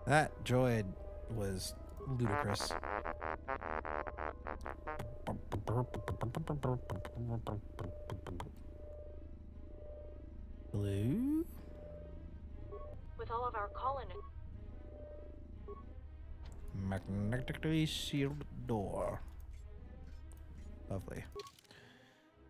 That droid was ludicrous. Blue? With all of our colonists. Magnetically sealed door. Lovely.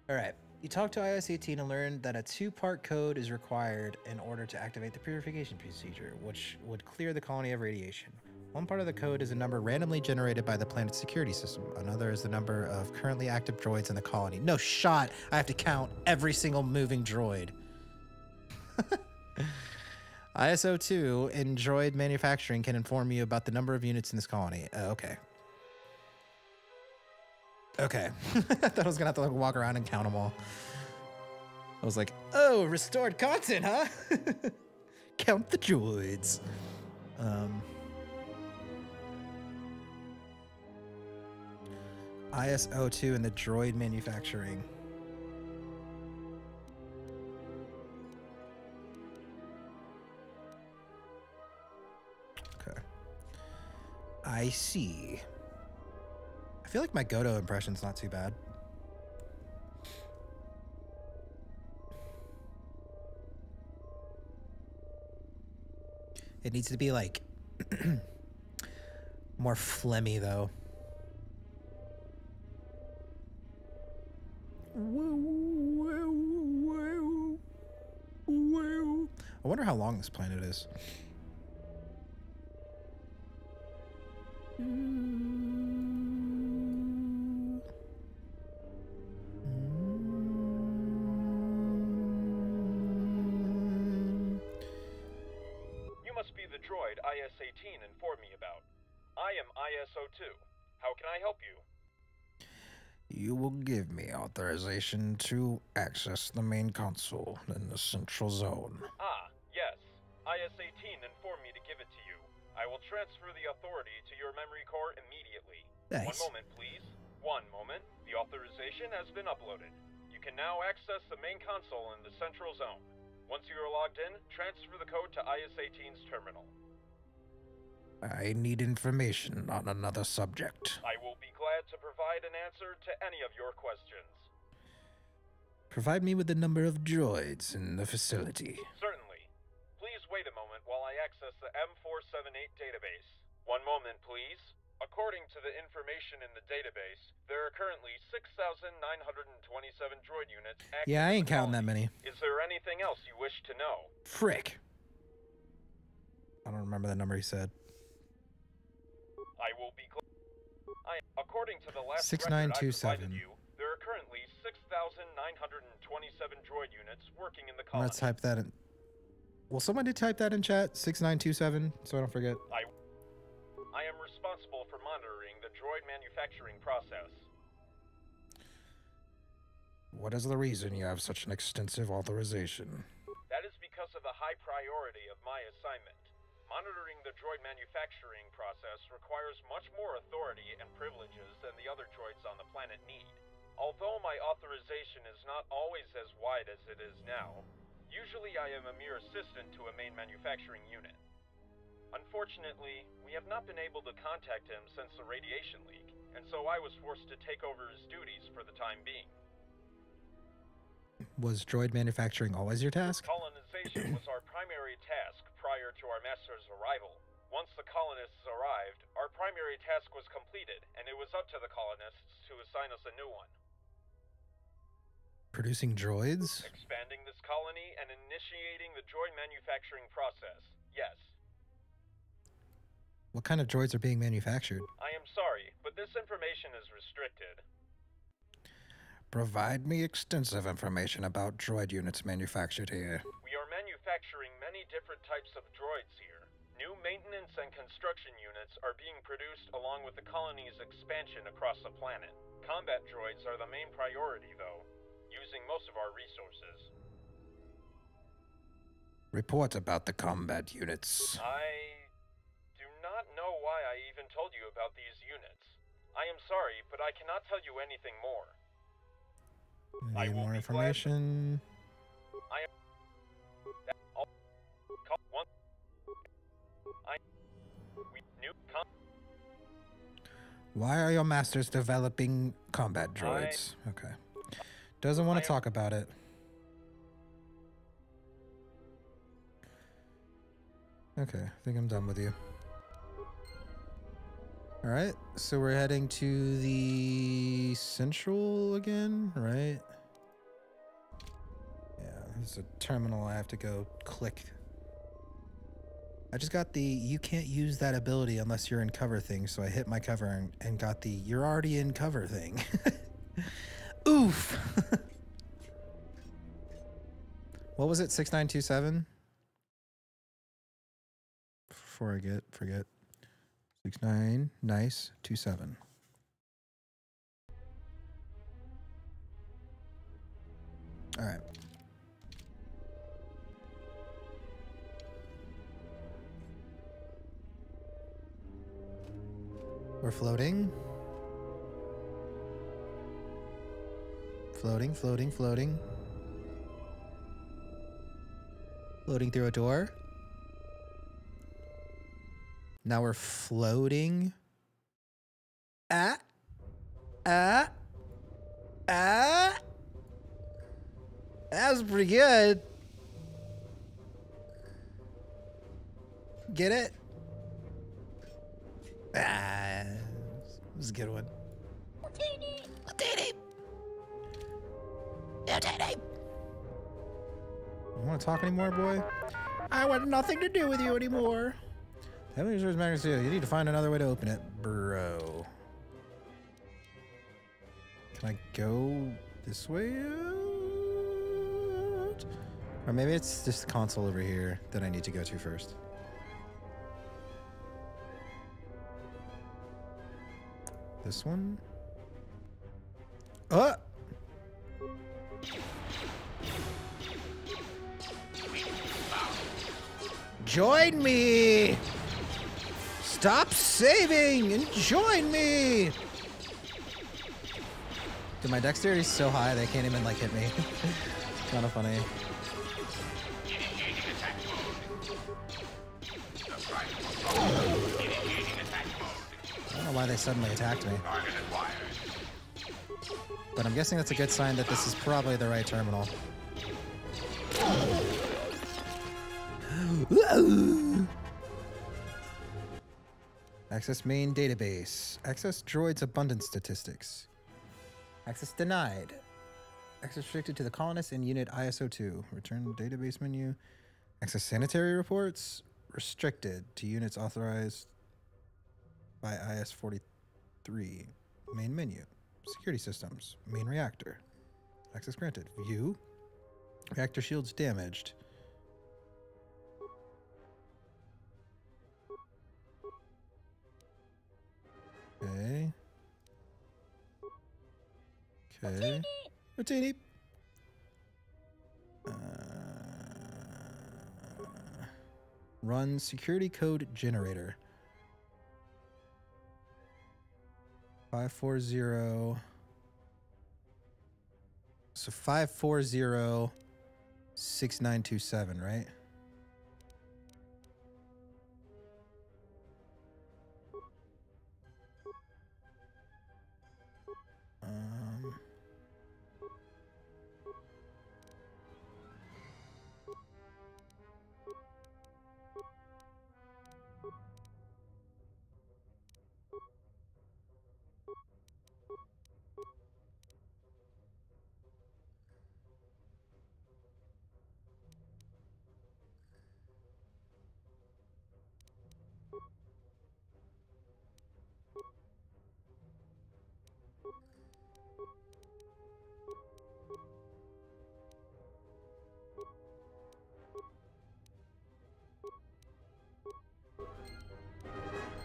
Alright. You talked to IS-18 and learned that a 2-part code is required in order to activate the purification procedure, which would clear the colony of radiation. One part of the code is a number randomly generated by the planet's security system. Another is the number of currently active droids in the colony. No shot! I have to count every single moving droid. ISO2 in droid manufacturing can inform you about the number of units in this colony. Okay. Okay. I thought I was gonna have to like walk around and count them all. I was like, oh, restored content, huh? Count the droids. ISO2 in the droid manufacturing. Okay. I see. I feel like my Goto impression's not too bad. It needs to be like more phlegmy though. I wonder how long this planet is. Droid IS-18 informed me about. I am ISO2. How can I help you? You will give me authorization to access the main console in the central zone. Ah, yes. IS-18 informed me to give it to you. I will transfer the authority to your memory core immediately. Nice. 1 moment, please. 1 moment. The authorization has been uploaded. You can now access the main console in the central zone. Once you are logged in, transfer the code to IS-18's terminal. I need information on another subject. I will be glad to provide an answer to any of your questions. Provide me with the number of droids in the facility. Certainly. Please wait a moment while I access the M478 database. 1 moment, please. According to the information in the database, there are currently 6,927 droid units active. Yeah, I ain't counting that many. Is there anything else you wish to know? Frick. I don't remember the number he said. I will be glad. According to the last 6927. record I provided you, there are currently 6,927 droid units working in the I'm colony. gonna type that in. Will somebody type that in chat? 6927, so I don't forget. I am responsible for monitoring the droid manufacturing process. What is the reason you have such an extensive authorization? That is because of the high priority of my assignment. Monitoring the droid manufacturing process requires much more authority and privileges than the other droids on the planet need. Although my authorization is not always as wide as it is now, usually I am a mere assistant to a main manufacturing unit. Unfortunately, we have not been able to contact him since the radiation leak, and so I was forced to take over his duties for the time being. Was droid manufacturing always your task? Colonization was our primary task prior to our master's arrival. Once the colonists arrived, our primary task was completed, and it was up to the colonists to assign us a new one. Producing droids? Expanding this colony and initiating the droid manufacturing process, yes. What kind of droids are being manufactured? I am sorry, but this information is restricted. Provide me extensive information about droid units manufactured here. We are manufacturing many different types of droids here. New maintenance and construction units are being produced along with the colony's expansion across the planet. Combat droids are the main priority, though, using most of our resources. Report about the combat units. I do not know why I even told you about these units. I am sorry, but I cannot tell you anything more. Need more information. Why are your masters developing combat droids? Okay. Doesn't want to talk about it. Okay, I think I'm done with you. Alright, so we're heading to the central again, right? Yeah, there's a terminal I have to go click. I just got the you can't use that ability unless you're in cover thing, so I hit my cover and got the you're already in cover thing. Oof! What was it, 6927? Before I forget. 69, nice, 27. All right. We're floating. Floating, floating, floating. Floating through a door. Now we're floating. Ah. Ah. Ah. That was pretty good. Get it? Ah. This is a good one. You want to talk anymore, boy? I want nothing to do with you anymore. Heavenly Reserves Magnus, you need to find another way to open it, bro. Can I go this way out? Or maybe it's just the console over here that I need to go to first. This one? Oh! Join me! Stop saving and join me! Dude, my dexterity's so high they can't even like hit me. It's kind of funny. I don't know why they suddenly attacked me. But I'm guessing that's a good sign that this is probably the right terminal. Access main database. Access droids abundance statistics. Access denied. Access restricted to the colonists in unit ISO2. Return database menu. Access sanitary reports. Restricted to units authorized by IS-43. Main menu. Security systems. Main reactor. Access granted. View. Reactor shields damaged. Okay. Okay. Martini. Run security code generator. 540. So 540-6927, right?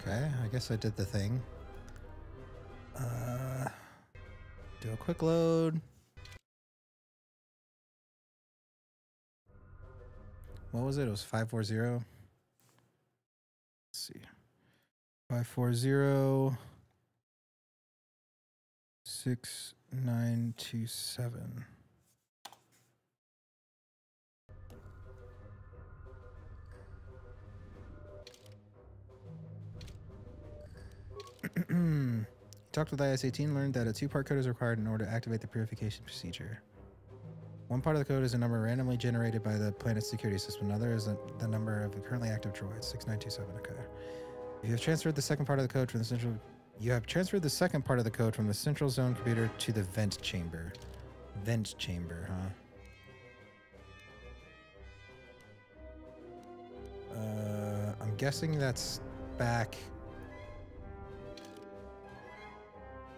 Okay, I guess I did the thing. Do a quick load. What was it? It was 540. Let's see. 540-6927. Talked with IS-18, learned that a two-part code is required in order to activate the purification procedure. One part of the code is a number randomly generated by the planet's security system. Another is the number of the currently active droids, 6927. Okay. If you have transferred the second part of the code from the central... You have transferred the second part of the code from the central zone computer to the vent chamber. Vent chamber, huh? I'm guessing that's back...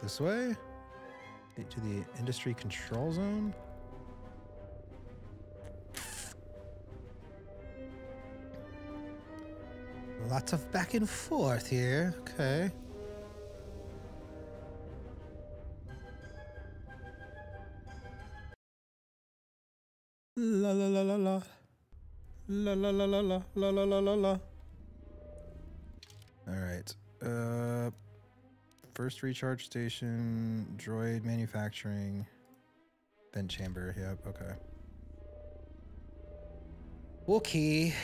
this way? To the industry control zone? Lots of back and forth here. Okay. La la la la la. La la la la la la la la la la. Alright. First recharge station, droid manufacturing, vent chamber. Yep, okay. Okay.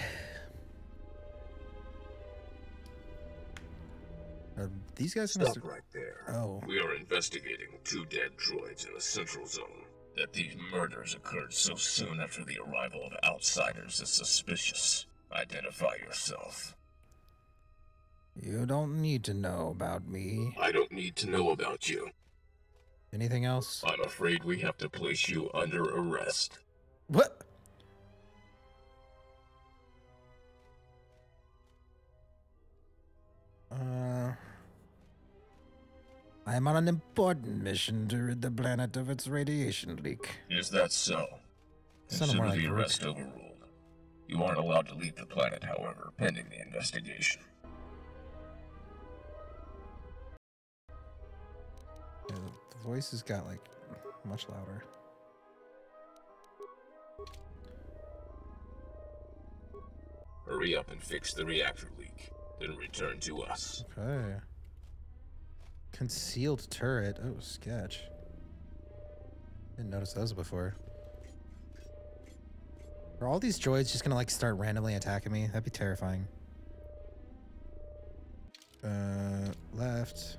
Are these guys gonna Stop right there. Oh. We are investigating 2 dead droids in the central zone. That these murders occurred so soon after the arrival of outsiders is suspicious. Identify yourself. You don't need to know about me. I don't need to know about you. Anything else? I'm afraid we have to place you under arrest. What? I'm on an important mission to rid the planet of its radiation leak. Is that so? Sounded more Consider like the Rook. arrest overruled. You aren't allowed to leave the planet, however, pending the investigation. Yeah, the voice has got like much louder. Hurry up and fix the reactor leak, then return to us. Okay. Concealed turret. Oh, sketch. Didn't notice those before. Are all these droids just gonna like start randomly attacking me? That'd be terrifying. Left.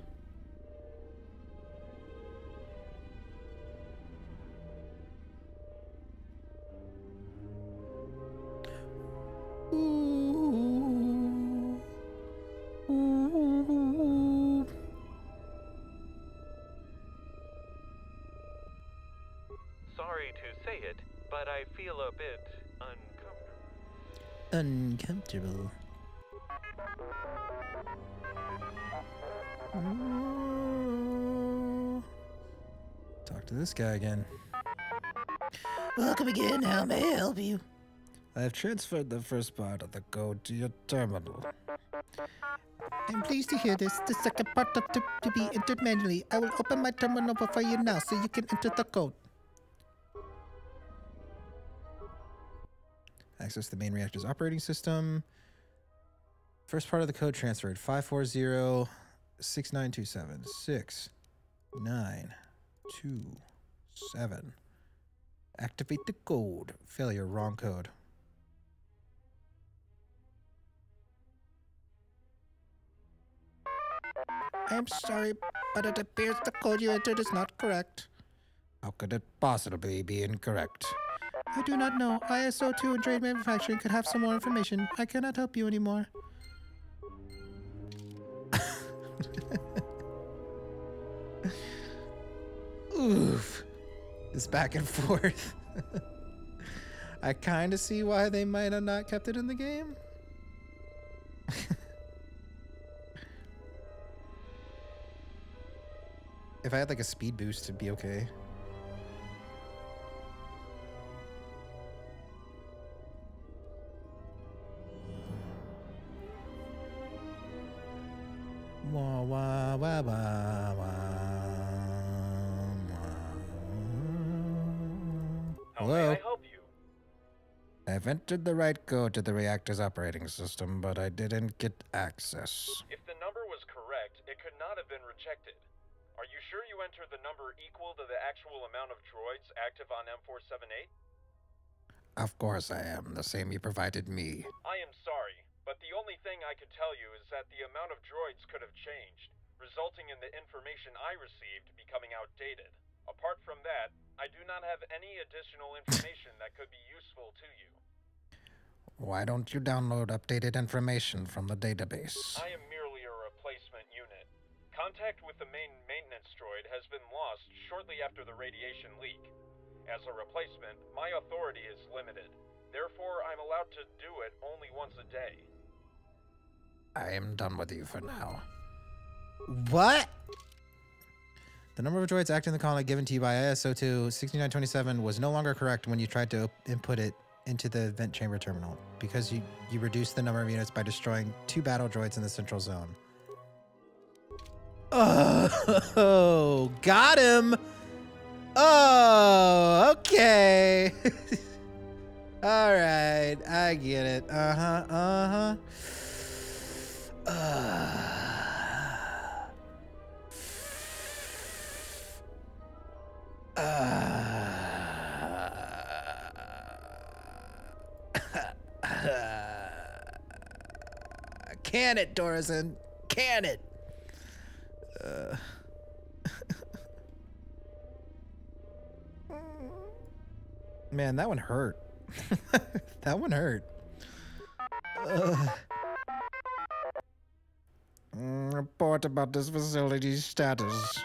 Ooh. Ooh. Sorry to say it, but I feel a bit uncomfortable. Uncomfortable. Ooh. Talk to this guy again. Welcome again. How may I help you? I have transferred the first part of the code to your terminal. I'm pleased to hear this. The second part of to be entered manually. I will open my terminal for you now so you can enter the code. Access the main reactor's operating system. First part of the code transferred. 540 6927 6927. Activate the code. Failure. Wrong code. I'm sorry, but it appears the code you entered is not correct. How could it possibly be incorrect? I do not know. ISO2 and Trade Manufacturing could have some more information. I cannot help you anymore. Oof. This back and forth. I kind of see why they might have not kept it in the game. If I had like a speed boost, it'd be okay. Wah, wah, wah, wah, wah, How Hello? may I help you? I've entered the right code to the reactor's operating system, but I didn't get access. If the number was correct, it could not have been rejected. Are you sure you entered the number equal to the actual amount of droids active on M478? Of course I am, the same you provided me. I am sorry, but the only thing I could tell you is that the amount of droids could have changed. resulting in the information I received becoming outdated. Apart from that, I do not have any additional information that could be useful to you. Why don't you download updated information from the database? I am merely a replacement unit. Contact with the main maintenance droid has been lost shortly after the radiation leak. As a replacement, my authority is limited. Therefore, I'm allowed to do it only once a day. I am done with you for now. What? The number of droids acting in the colony given to you by ISO-2 6927 was no longer correct when you tried to input it into the vent chamber terminal, because you reduced the number of units by destroying 2 battle droids in the central zone. Oh, got him! Oh, okay. All right, I get it. Can it, Dorison? Can it? Man, that one hurt. That one hurt. Report about this facility's status.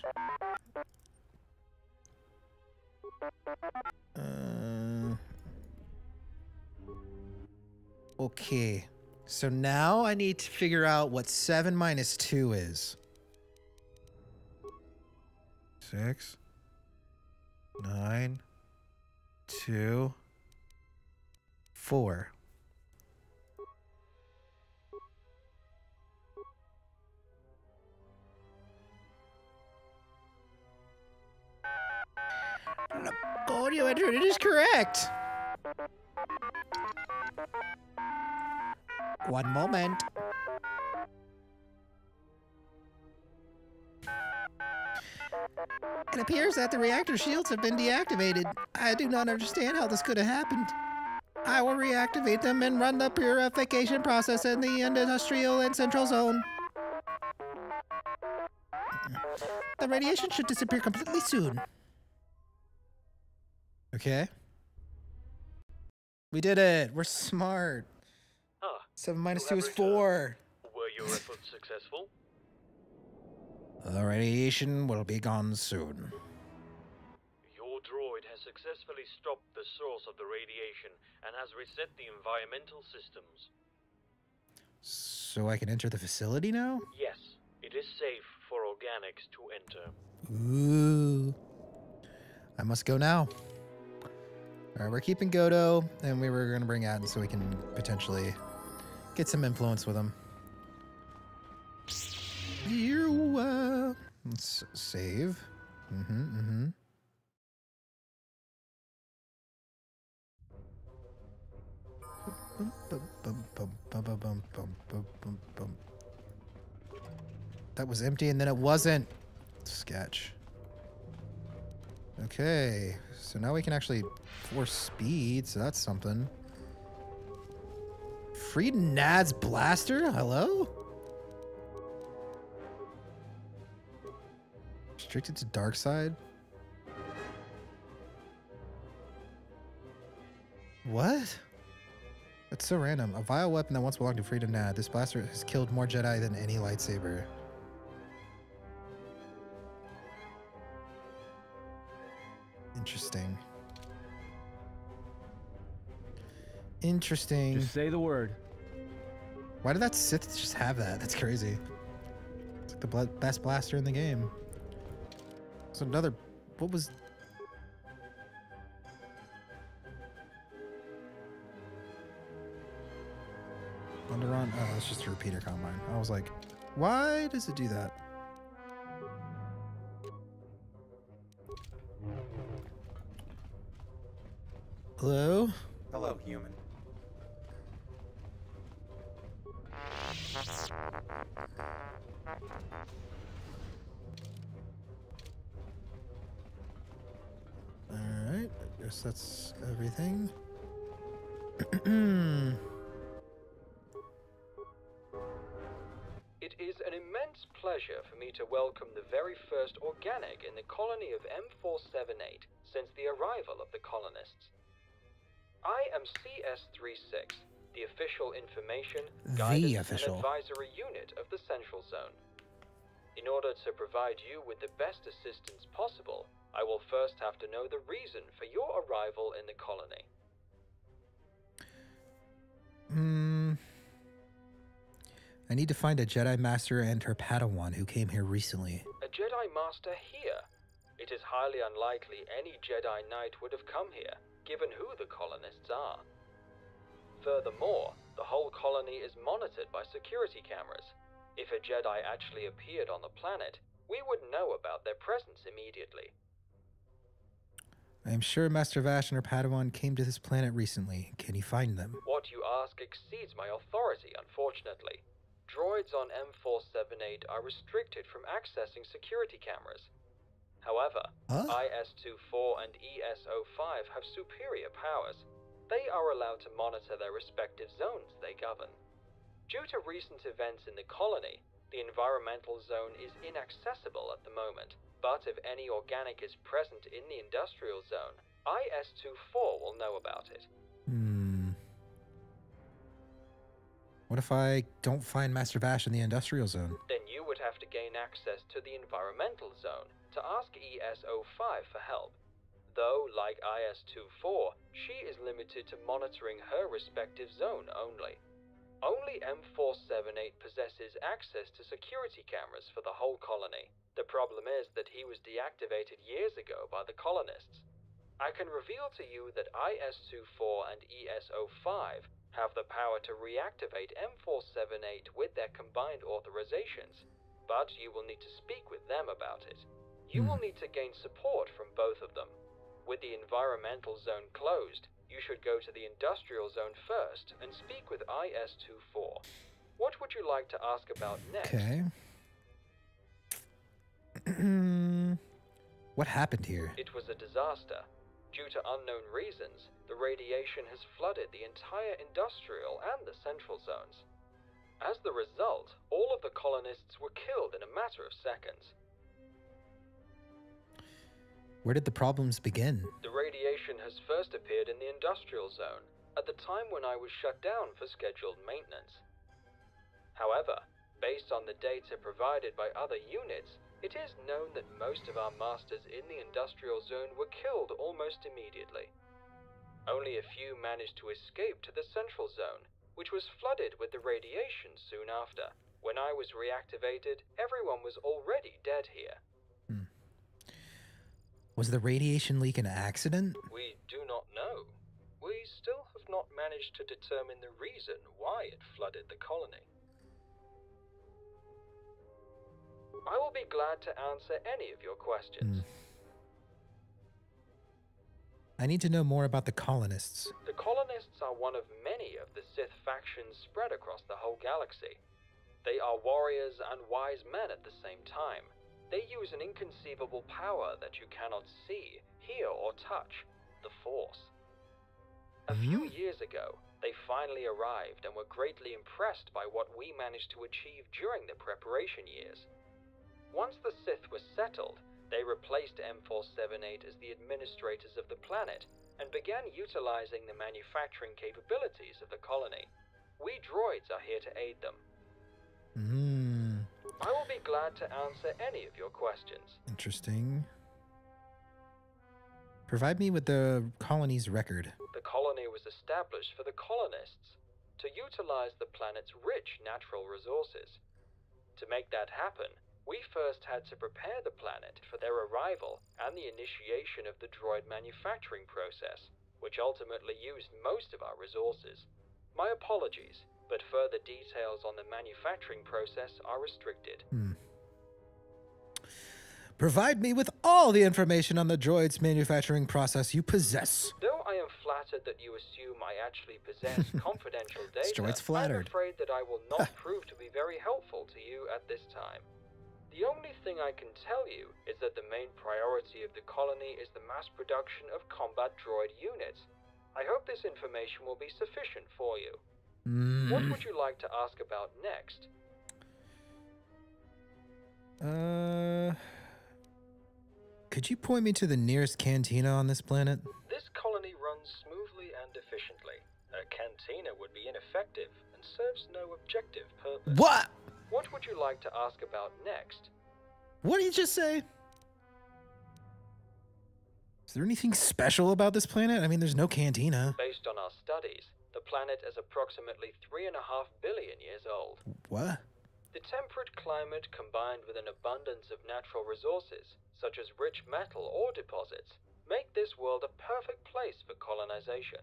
Okay. So now I need to figure out what 7 minus 2 is. 6, 9, 2, 4. The code you entered it is correct. One moment. It appears that the reactor shields have been deactivated. I do not understand how this could have happened. I will reactivate them and run the purification process in the industrial and central zone. The radiation should disappear completely soon. Okay. We did it. We're smart. 7 minus 2 is 4. Were your efforts successful? The radiation will be gone soon. Your droid has successfully stopped the source of the radiation and has reset the environmental systems. So I can enter the facility now? Yes, it is safe for organics to enter. Ooh. I must go now. Alright, we're keeping Godo, and we were going to bring Atten so we can potentially get some influence with him. Let's save. That was empty and then it wasn't. Sketch. Okay, so now we can actually force speed, so that's something. Freed Nad's blaster? Hello? Restricted to dark side? What? That's so random. A vile weapon that once belonged to Freedom Nad. This blaster has killed more Jedi than any lightsaber. Interesting. Interesting. Just say the word. Why did that Sith just have that? That's crazy. It's like the best blaster in the game. So another... What was... Underrun? Oh, it's just a repeater combine. I was like, why does it do that? Hello? Hello, human. Alright, I guess that's everything. It is an immense pleasure for me to welcome the very first organic in the colony of M478 since the arrival of the colonists. I am CS36, the official information, guidance, and advisory unit of the Central Zone. In order to provide you with the best assistance possible, I will first have to know the reason for your arrival in the colony. I need to find a Jedi Master and her Padawan who came here recently. A Jedi Master here? It is highly unlikely any Jedi Knight would have come here, given who the colonists are. Furthermore, the whole colony is monitored by security cameras. If a Jedi actually appeared on the planet, we would know about their presence immediately. I am sure Master Vash and her Padawan came to this planet recently. Can you find them? What you ask exceeds my authority, unfortunately. Droids on M478 are restricted from accessing security cameras. However, IS-24 and ES-05 have superior powers. They are allowed to monitor their respective zones they govern. Due to recent events in the colony, the environmental zone is inaccessible at the moment, but if any organic is present in the industrial zone, IS-24 will know about it. What if I don't find Master Vash in the industrial zone? Then you would have to gain access to the environmental zone to ask ES-05 for help. Though, like IS-24, she is limited to monitoring her respective zone only. Only M478 possesses access to security cameras for the whole colony. The problem is that he was deactivated years ago by the colonists. I can reveal to you that IS-24 and ES-05 have the power to reactivate M478 with their combined authorizations, but you will need to speak with them about it. You will need to gain support from both of them. With the environmental zone closed, you should go to the industrial zone first and speak with IS-24. What would you like to ask about next? Okay. What happened here? It was a disaster. Due to unknown reasons, the radiation has flooded the entire industrial and the central zones. As the result, all of the colonists were killed in a matter of seconds. Where did the problems begin? The radiation has first appeared in the industrial zone, at the time when I was shut down for scheduled maintenance. However, based on the data provided by other units, it is known that most of our masters in the industrial zone were killed almost immediately. Only a few managed to escape to the central zone, which was flooded with the radiation soon after. When I was reactivated, everyone was already dead here. Was the radiation leak an accident? We do not know. We still have not managed to determine the reason why it flooded the colony. I will be glad to answer any of your questions. I need to know more about the colonists. The colonists are one of many of the Sith factions spread across the whole galaxy. They are warriors and wise men at the same time. They use an inconceivable power that you cannot see, hear, or touch, the Force. A few years ago, they finally arrived and were greatly impressed by what we managed to achieve during the preparation years. Once the Sith was settled, they replaced M478 as the administrators of the planet and began utilizing the manufacturing capabilities of the colony. We droids are here to aid them. I will be glad to answer any of your questions. Interesting. Provide me with the colony's record. The colony was established for the colonists to utilize the planet's rich natural resources. To make that happen, we first had to prepare the planet for their arrival and the initiation of the droid manufacturing process, which ultimately used most of our resources. My apologies, but further details on the manufacturing process are restricted. Provide me with all the information on the droid's manufacturing process you possess. Though I am flattered that you assume I actually possess confidential data, droid's flattered. I'm afraid that I will not prove to be very helpful to you at this time. The only thing I can tell you is that the main priority of the colony is the mass production of combat droid units. I hope this information will be sufficient for you. What would you like to ask about next? Could you point me to the nearest cantina on this planet? This colony runs smoothly and efficiently. A cantina would be ineffective and serves no objective purpose. What? What would you like to ask about next? What did you just say? Is there anything special about this planet? I mean, there's no cantina. Based on our studies, the planet is approximately 3.5 billion years old. What? The temperate climate combined with an abundance of natural resources, such as rich metal ore deposits, make this world a perfect place for colonization.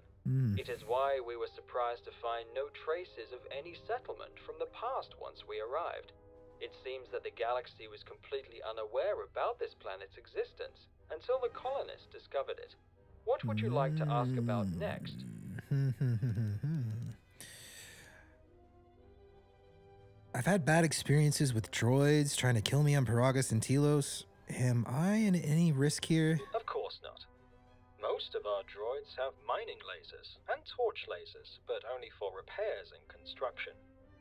It is why we were surprised to find no traces of any settlement from the past once we arrived. It seems that the galaxy was completely unaware about this planet's existence until the colonists discovered it. What would you like to ask about next? I've had bad experiences with droids trying to kill me on Paragus and Telos. Am I in any risk here? Of course not. Most of our droids have mining lasers and torch lasers, but only for repairs and construction.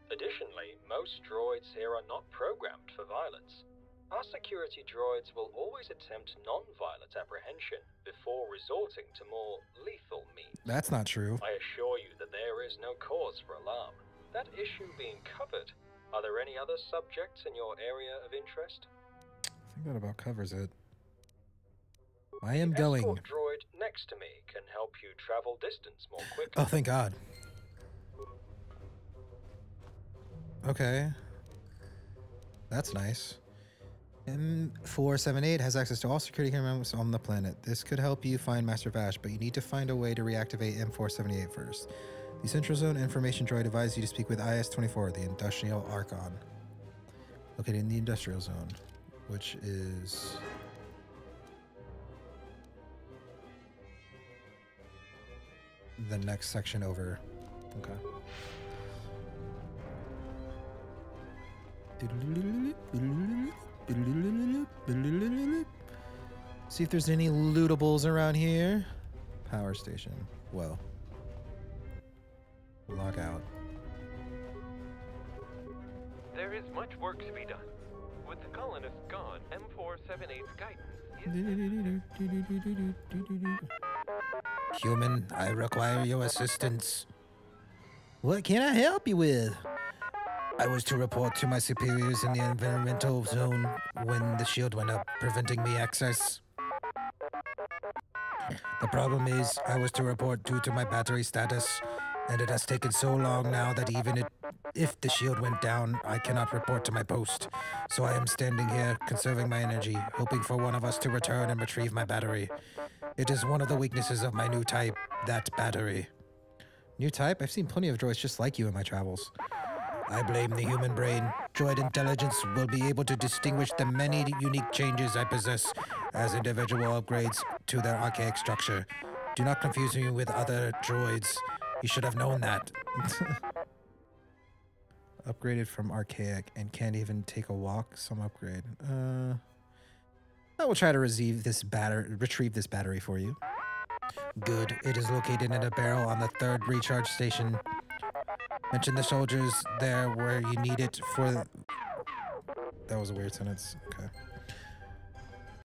Additionally, most droids here are not programmed for violence. Our security droids will always attempt non-violent apprehension before resorting to more lethal means. That's not true. I assure you that there is no cause for alarm. That issue being covered, are there any other subjects in your area of interest? I think that about covers it. I am going. The escort droid next to me can help you travel distance more quickly. Oh, thank God. Okay. That's nice. M478 has access to all security cameras on the planet. This could help you find Master Vash, but you need to find a way to reactivate M478 first. The Central Zone Information Droid advises you to speak with IS-24, the Industrial Archon, located in the Industrial Zone, which is... the next section over. Okay. See if there's any lootables around here. Power station. Whoa. Log out. There is much work to be done. With the colonists gone, M478's guidance is... Human, I require your assistance. What can I help you with? I was to report to my superiors in the environmental zone when the shield went up, preventing me access. The problem is, I was to report due to my battery status, and it has taken so long now that even if the shield went down, I cannot report to my post. So I am standing here, conserving my energy, hoping for one of us to return and retrieve my battery. It is one of the weaknesses of my new type, that battery. New type? I've seen plenty of droids just like you in my travels. I blame the human brain. Droid intelligence will be able to distinguish the many unique changes I possess as individual upgrades to their archaic structure. Do not confuse me with other droids. You should have known that. Upgraded from archaic and can't even take a walk. Some upgrade. I will try to retrieve this battery for you. Good. It is located in a barrel on the 3rd recharge station. Mention the soldiers there where you need it for... That was a weird sentence. Okay.